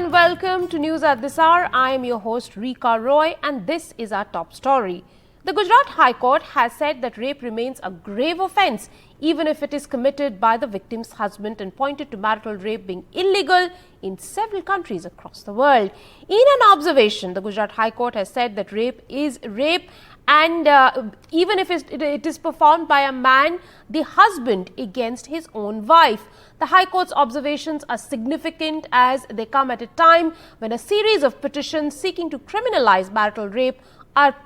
and welcome to News at this hour. I am your host Rika Roy and this is our top story. The Gujarat High Court has said that rape remains a grave offence even if it is committed by the victim's husband and pointed to marital rape being illegal in several countries across the world. In an observation, the Gujarat High Court has said that rape is rape and even if it is performed by a man, the husband against his own wife. The High Court's observations are significant as they come at a time when a series of petitions seeking to criminalize marital rape are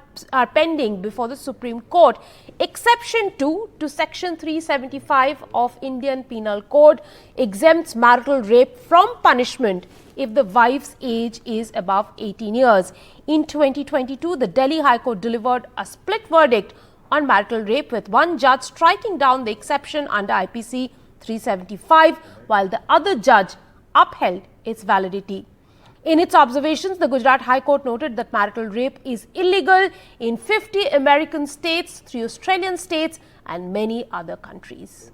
pending before the Supreme Court. Exception 2 to Section 375 of Indian Penal Code exempts marital rape from punishment if the wife's age is above 18 years. In 2022, the Delhi High Court delivered a split verdict on marital rape, with one judge striking down the exception under IPC 375 while the other judge upheld its validity. In its observations, the Gujarat High Court noted that marital rape is illegal in 50 American states, 3 Australian states and many other countries.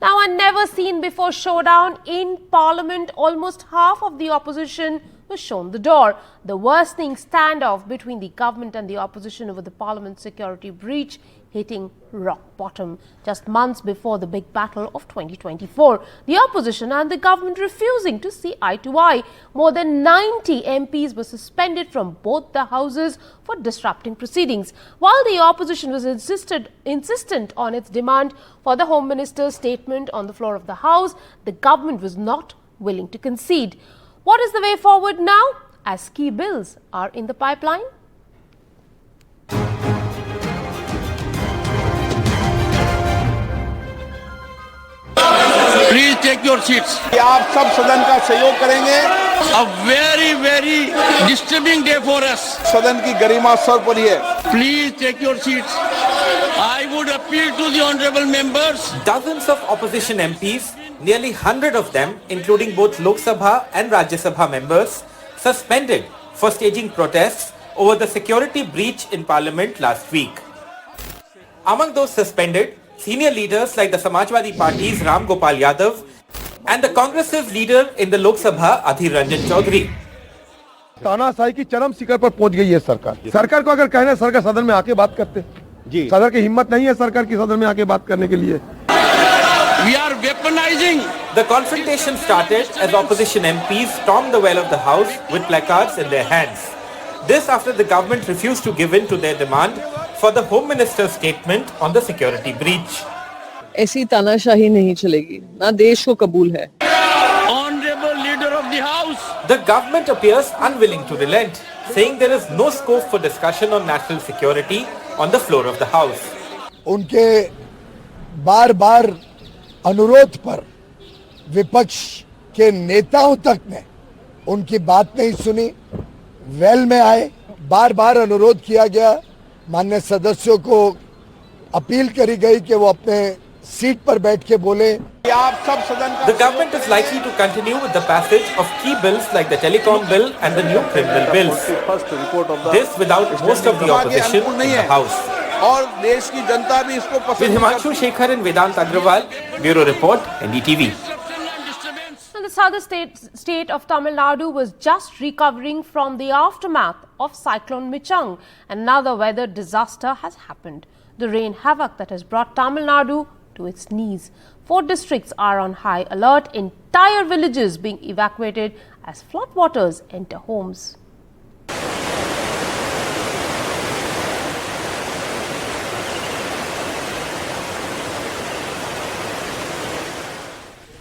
Now, a never-seen-before showdown in Parliament. Almost half of the opposition was shown the door. The worsening standoff between the government and the opposition over the Parliament security breach hitting rock bottom just months before the big battle of 2024. The opposition and the government refusing to see eye to eye. More than 90 MPs were suspended from both the houses for disrupting proceedings. While the opposition was insistent on its demand for the Home Minister's statement on the floor of the House, the government was not willing to concede. What is the way forward now, as key bills are in the pipeline? Please take your seats. आप सब सदन का सहयोग करेंगे. A very disturbing day for us. सदन की गरिमा सर्वोपरि है. Please take your seats. I would appeal to the honorable members. Dozens of opposition MPs, nearly 100 of them, including both Lok Sabha and Rajya Sabha members, suspended for staging protests over the security breach in Parliament last week. Among those suspended, senior leaders like the Samajwadi Party's Ram Gopal Yadav and the Congress's leader in the Lok Sabha, Adhir Ranjan Chaudhary. तानाशाही की चरम शिखर पर पहुंच गई है सरकार. सरकार को अगर कहना सरकार सदन में आके बात करते जी. सदन की हिम्मत नहीं है सरकार की सदन में आके बात करने के लिए. We are weaponizing. The confrontation started as opposition MPs stormed the well of the House with placards in their hands. This after the government refused to give in to their demand for the Home Minister's statement on the security breach. ऐसी तानाशाही नहीं चलेगी, ना देश को कबूल है. Honorable Leader of the House. The government appears unwilling to relent, saying there is no scope for discussion on national security on the floor of the House. उनके बार-बार अनुरोध पर विपक्ष के नेताओं तक ने उनकी बात नहीं सुनी. वेल में आए, बार-बार अनुरोध किया गया. माननीय सदस्यों को अपील करी गई कि वो अपने सीट पर बैठ के बोले. आप सब सदन का. The government is likely to continue with the passage of key bills like the telecom bill and the new criminal bills. This without most of the opposition in the House. और देश की जनता भी इसको With पसंद Himanshu Shekhar and Vedant Agrawal, Bureau Report, NDTV. And the southern state of Tamil Nadu was just recovering from the aftermath of cyclone Michang. Another weather disaster has happened. The rain havoc that has brought Tamil Nadu to its knees. 4 districts are on high alert, entire villages being evacuated as floodwaters enter homes.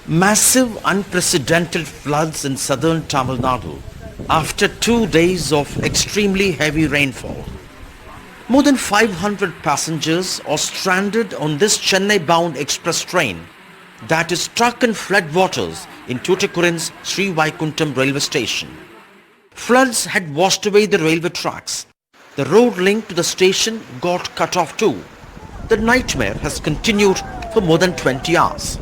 Massive unprecedented floods in southern Tamil Nadu after 2 days of extremely heavy rainfall. More than 500 passengers are stranded on this Chennai-bound express train that is stuck in floodwaters in Tuticorin's Sri Vaikuntham railway station. Floods had washed away the railway tracks. The road linked to the station got cut off too. The nightmare has continued for more than 20 hours.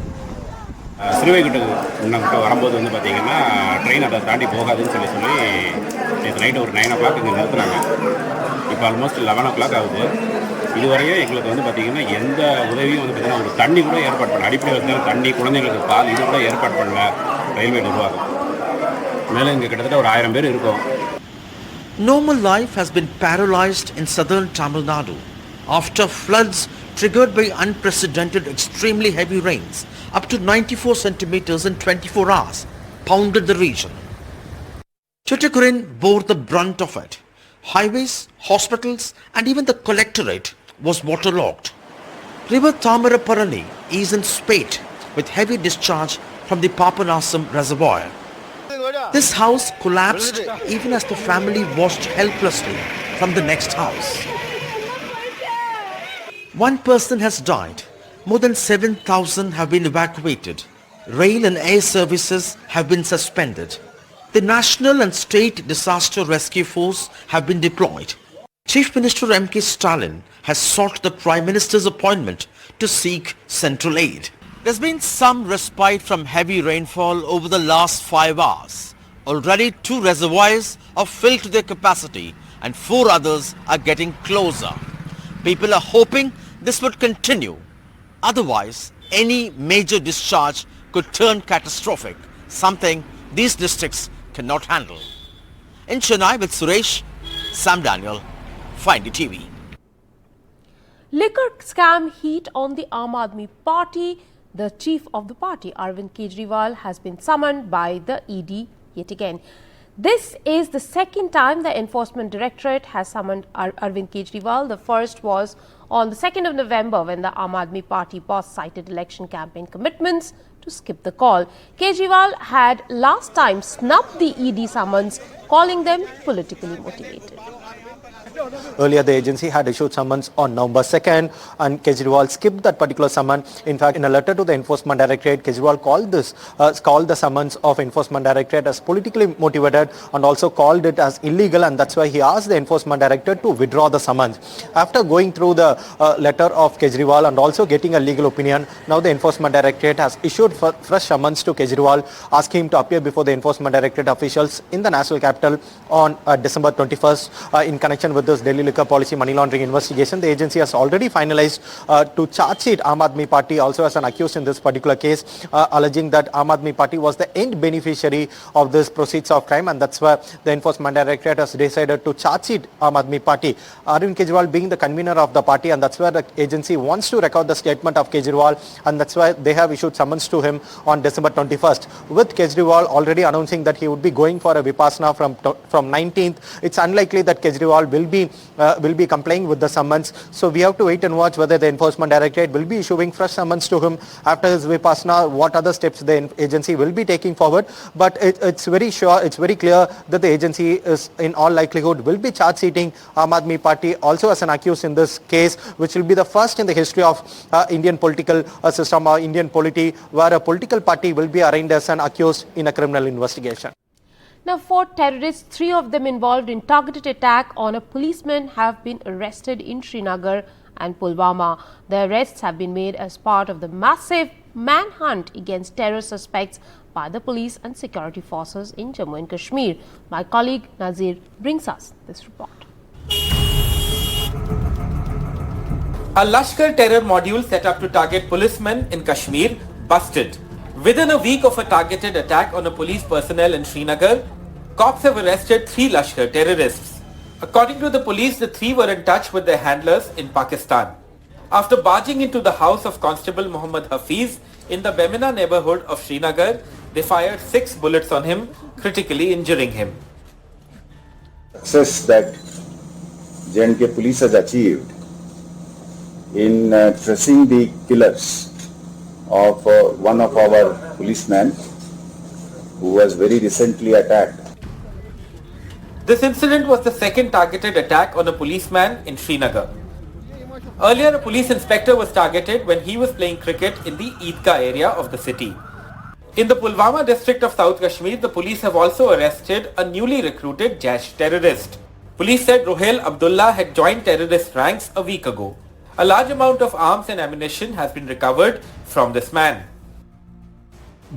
ஸ்ரீவைகுண்டத்துக்கு வரும்போது வந்து பார்த்தீங்கன்னா train அதை தாண்டி போகாதுன்னு சொல்லி நேற்று night ஒரு 9 o'clock இங்கே நிறுத்துனாங்க. இப்போ ஆல்மோஸ்ட் 11 o'clock ஆகுது. இதுவரையும் எங்களுக்கு வந்து பார்த்திங்கன்னா எந்த உதவியும் வந்து பார்த்திங்கன்னா ஒரு தண்ணி கூட ஏற்பாடு பண்ணல. அடிப்படை வசதியில் தண்ணி, குழந்தைங்களுக்கு பால் இது கூட ஏற்பாடு பண்ணல. ரயில்வே நிர்வாகம். மேலும் இங்கே கிட்டத்தட்ட ஒரு 1000 பேர் இருக்கும். Normal life has been paralyzed in southern Tamil Nadu after floods triggered by unprecedented extremely heavy rains up to 94 centimeters in 24 hours pounded the region. Tuticorin bore the brunt of it. Highways, hospitals and even the collectorate was waterlogged. River Tamaraparani is in spate with heavy discharge from the Papanasam reservoir. This house collapsed even as the family watched helplessly from the next house. One person has died. More than 7,000 have been evacuated. Rail and air services have been suspended. The National and State Disaster Rescue Force have been deployed. Chief Minister M.K. Stalin has sought the Prime Minister's appointment to seek central aid. There's been some respite from heavy rainfall over the last 5 hours. Already 2 reservoirs are filled to their capacity and 4 others are getting closer. People are hoping this would continue. Otherwise, any major discharge could turn catastrophic, something these districts cannot handle. In Chennai with Suresh, Sam Daniel, Find TV. Liquor scam heat on the Aam Aadmi Party. The chief of the party, Arvind Kejriwal, has been summoned by the ED yet again. This is the second time the Enforcement Directorate has summoned Arvind Kejriwal. The first was on the 2nd of November when the Aam Aadmi Party boss cited election campaign commitments to skip the call. Kejriwal had last time snubbed the ED summons, calling them politically motivated. Earlier, the agency had issued summons on November 2nd and Kejriwal skipped that particular summon. In fact, in a letter to the Enforcement Directorate, Kejriwal called the summons of Enforcement Directorate as politically motivated and also called it as illegal, and that's why he asked the Enforcement Directorate to withdraw the summons. After going through the letter of Kejriwal and also getting a legal opinion, now the Enforcement Directorate has issued fresh summons to Kejriwal, asking him to appear before the Enforcement Directorate officials in the national capital on December 21st in connection with this Delhi liquor policy money laundering investigation. The agency has already finalized to charge sheet Aam Aadmi Party also as an accused in this particular case, alleging that Aam Aadmi Party was the end beneficiary of this proceeds of crime, and that's why the Enforcement Directorate has decided to charge sheet Aam Aadmi Party. Arvind Kejriwal being the convener of the party, and that's where the agency wants to record the statement of Kejriwal, and that's why they have issued summons to him on December 21st. With Kejriwal already announcing that he would be going for a Vipassana from 19th, it's unlikely that Kejriwal will be complying with the summons. So we have to wait and watch whether the Enforcement Directorate will be issuing fresh summons to him after his Vipassana, what other steps the agency will be taking forward. But it's very clear that the agency is in all likelihood will be charge sheeting Aam Aadmi Party also as an accused in this case, which will be the first in the history of Indian political system or Indian polity where a political party will be arraigned as an accused in a criminal investigation. Now, 4 terrorists, 3 of them involved in targeted attack on a policeman, have been arrested in Srinagar and Pulwama. The arrests have been made as part of the massive manhunt against terror suspects by the police and security forces in Jammu and Kashmir. My colleague Nazir brings us this report. A Lashkar terror module set up to target policemen in Kashmir busted. Within a week of a targeted attack on a police personnel in Srinagar, cops have arrested 3 Lashkar terrorists. According to the police, the 3 were in touch with their handlers in Pakistan. After barging into the house of Constable Muhammad Hafiz in the Bemina neighborhood of Srinagar, they fired 6 bullets on him, critically injuring him. Success that J&K police has achieved in tracing the killers of one of our policemen who was very recently attacked. This incident was the second targeted attack on a policeman in Srinagar. Earlier, a police inspector was targeted when he was playing cricket in the Eidgah area of the city. In the Pulwama district of South Kashmir, the police have also arrested a newly recruited Jaish terrorist. Police said Rohel Abdullah had joined terrorist ranks a week ago. A large amount of arms and ammunition has been recovered from this man.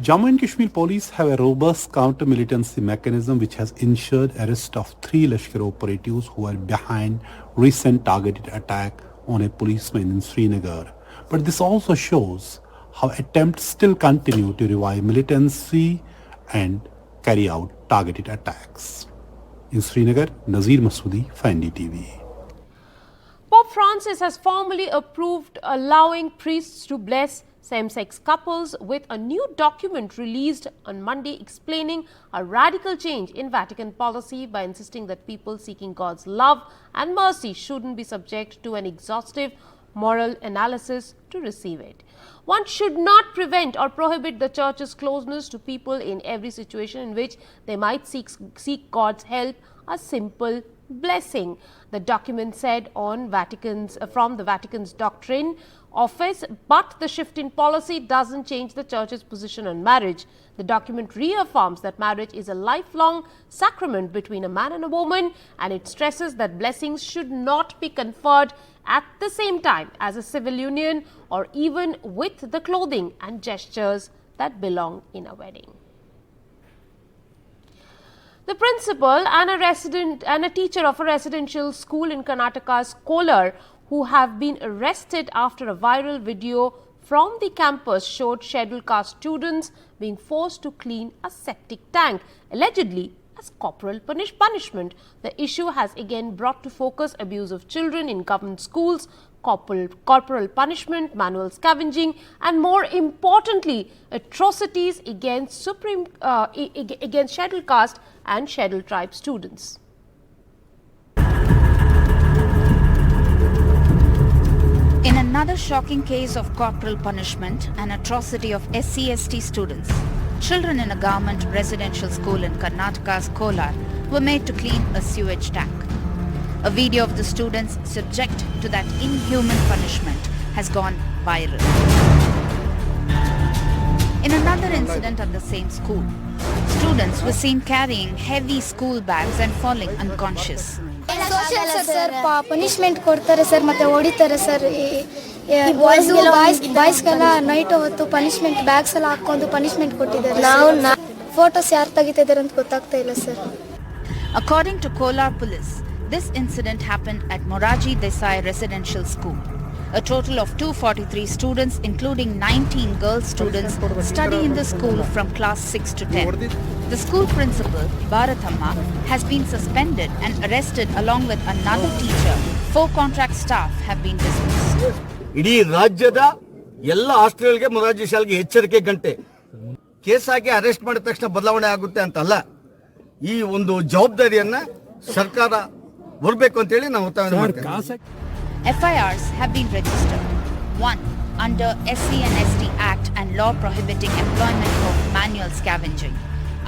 Jammu and Kashmir police have a robust counter-militancy mechanism which has ensured arrest of 3 Lashkar operatives who are behind recent targeted attack on a policeman in Srinagar. But this also shows how attempts still continue to revive militancy and carry out targeted attacks. In Srinagar, Nazir Masoodi for NDTV. Pope Francis has formally approved allowing priests to bless same-sex couples with a new document released on Monday explaining a radical change in Vatican policy by insisting that people seeking God's love and mercy shouldn't be subject to an exhaustive moral analysis to receive it. One should not prevent or prohibit the Church's closeness to people in every situation in which they might seek God's help, a simple blessing, the document said on from the Vatican's doctrine office. But the shift in policy doesn't change the Church's position on marriage. The document reaffirms that marriage is a lifelong sacrament between a man and a woman, and it stresses that blessings should not be conferred at the same time as a civil union or even with the clothing and gestures that belong in a wedding. The principal and a teacher of a residential school in Karnataka's Kolar, who have been arrested after a viral video from the campus showed scheduled caste students being forced to clean a septic tank, allegedly as corporal punishment. The issue has again brought to focus abuse of children in government schools, corporal punishment, manual scavenging, and more importantly, atrocities against against scheduled caste and scheduled tribe students. In another shocking case of corporal punishment and atrocity of SC/ST students, children in a government residential school in Karnataka's Kolar were made to clean a sewage tank. A video of the students subject to that inhuman punishment has gone viral. In another incident at the same school, students were seen carrying heavy school bags and falling unconscious. Punishment ಕೊಡ್ತಾರೆ sir ಮತ್ತೆ ಹೊಡಿತಾರೆ sir ಬಾಯ್ಸ್ಗೆಲ್ಲ night ಹೊತ್ತು punishment bags ಎಲ್ಲ ಹಾಕೊಂಡು punishment ಕೊಟ್ಟಿದ್ದಾರೆ photos ಯಾರು ತೆಗಿತಿದ್ದಾರೆ ಅಂತ ಗೊತ್ತಾಗ್ತಾ ಇಲ್ಲ sir. According to Kolar police, this incident happened at Moraji Desai Residential School. A total of 243 students, including 19 girl students, study in the school from class 6 to 10. The school principal, Bharathamma, has been suspended and arrested along with another teacher. 4 contract staff have been dismissed. ಇಡೀ ರಾಜ್ಯದ ಎಲ್ಲ ಹಾಸ್ಟೆಲ್ಗೆ ಮೊರಾರ್ಜಿ ಶಾಲೆಗೆ ಎಚ್ಚರಿಕೆ ಗಂಟೆ. Case ಹಾಕಿ arrest ಮಾಡಿದ ತಕ್ಷಣ ಬದಲಾವಣೆ ಆಗುತ್ತೆ ಅಂತಲ್ಲ, ಈ ಒಂದು ಜವಾಬ್ದಾರಿಯನ್ನ ಸರ್ಕಾರ ಹೊರಬೇಕು ಅಂತ ಹೇಳಿ ನಾವು ಒತ್ತಾಯ ಮಾಡ್ತೇವೆ. FIRs have been registered. 1 under SC and ST Act and law prohibiting employment of manual scavenging.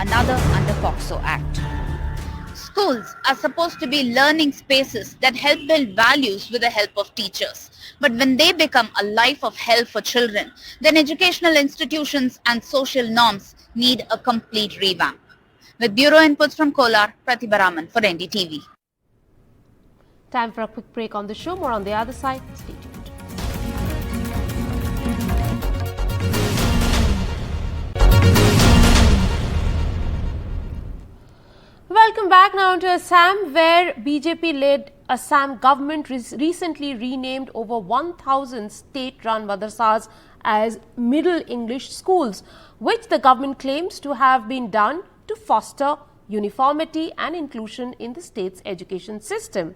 Another under POCSO Act. Schools are supposed to be learning spaces that help build values with the help of teachers. But when they become a life of hell for children, then educational institutions and social norms need a complete revamp. With bureau inputs from Kolar, Pratibha Raman for NDTV. Time for a quick break on the show. More on the other side. Stay tuned. Welcome back now to Assam, where BJP-led Assam government recently renamed over 1,000 state-run madrasas as Middle English schools, which the government claims to have been done to foster uniformity and inclusion in the state's education system.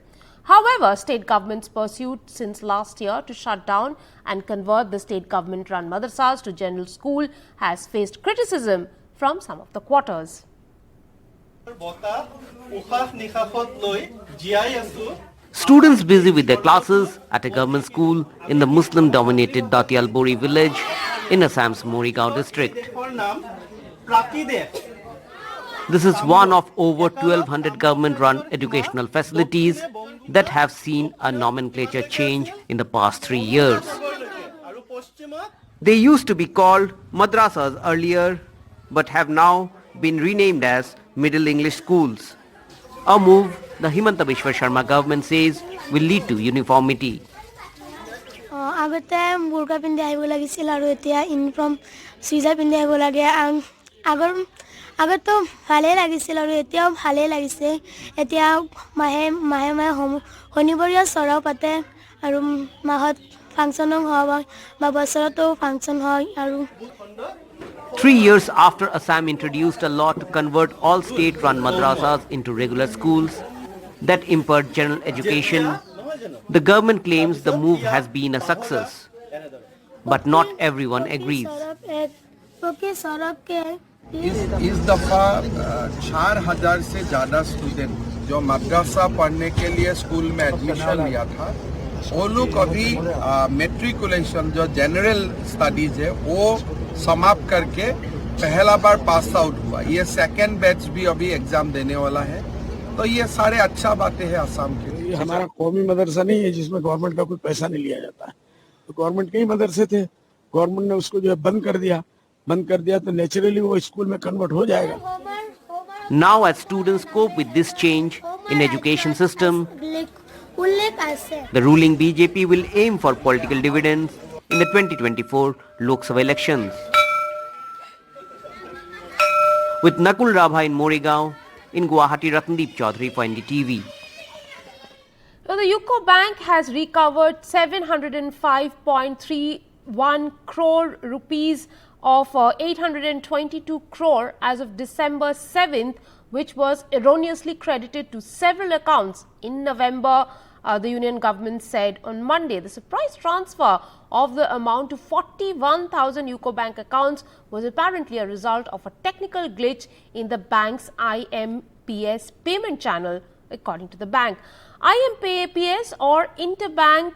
However, state government's pursuit since last year to shut down and convert the state government-run madrasas to general school has faced criticism from some of the quarters. Students busy with their classes at a government school in the Muslim-dominated Datialbori village in Assam's Morigao district. This is one of over 1,200 government-run educational facilities that have seen a nomenclature change in the past 3 years. They used to be called madrasas earlier, but have now been renamed as Middle English schools. A move the Himanta Biswa Sharma government says will lead to uniformity. আগতে বুৰকা পিন্ধি আহিব লাগিছিল আৰু এতিয়া uniform চুইজাৰ পিন্ধি আহিব লাগে. আগতো ভালেই লাগিছিল আৰু এতিয়াও ভালেই লাগিছে. এতিয়া মাহে শনিবৰীয়া চৰাও পাতে আৰু মাহত ফাংচন হয় বা বছৰতো ফাংচন হয় আৰু 3 years after Assam introduced a law to convert all state-run madrasas into regular schools that impart general education, the government claims the move has been a success. But not everyone agrees. इस दफा 4000 से ज्यादा student जो मदरसा पढ़ने के लिए school में admission लिया था वो लोग अभी मेट्रिकुलेशन जो जनरल स्टडीज है वो समाप्त करके पहला बार पास आउट हुआ. ये सेकेंड बैच भी अभी एग्जाम देने वाला है. तो ये सारे अच्छा बातें हैं असम के लिए. हमारा कौमी मदरसा नहीं है जिसमें गवर्नमेंट का कोई पैसा नहीं लिया जाता है. तो गवर्नमेंट के ही मदरसे थे, गवर्नमेंट ने उसको जो है बंद कर दिया तो नेचुरली वो स्कूल में कन्वर्ट हो जाएगा. Now as students cope with this change in education system, the ruling BJP will aim for political dividends in the 2024 Lok Sabha elections. With Nakul Rabha in Moregaon, in Guwahati, Ratndeep Chaudhary for NDTV. Well, the UCO Bank has recovered 705.31 crore rupees of 822 crore as of December 7th, which was erroneously credited to several accounts in November. The union government said on Monday the surprise transfer of the amount to 41,000 UCO Bank accounts was apparently a result of a technical glitch in the bank's IMPS payment channel, according to the bank. IMPS or interbank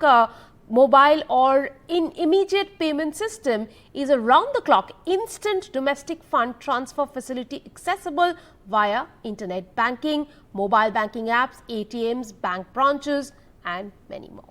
mobile or immediate payment system is a round-the-clock instant domestic fund transfer facility accessible via internet banking, mobile banking apps, ATMs, bank branches and many more.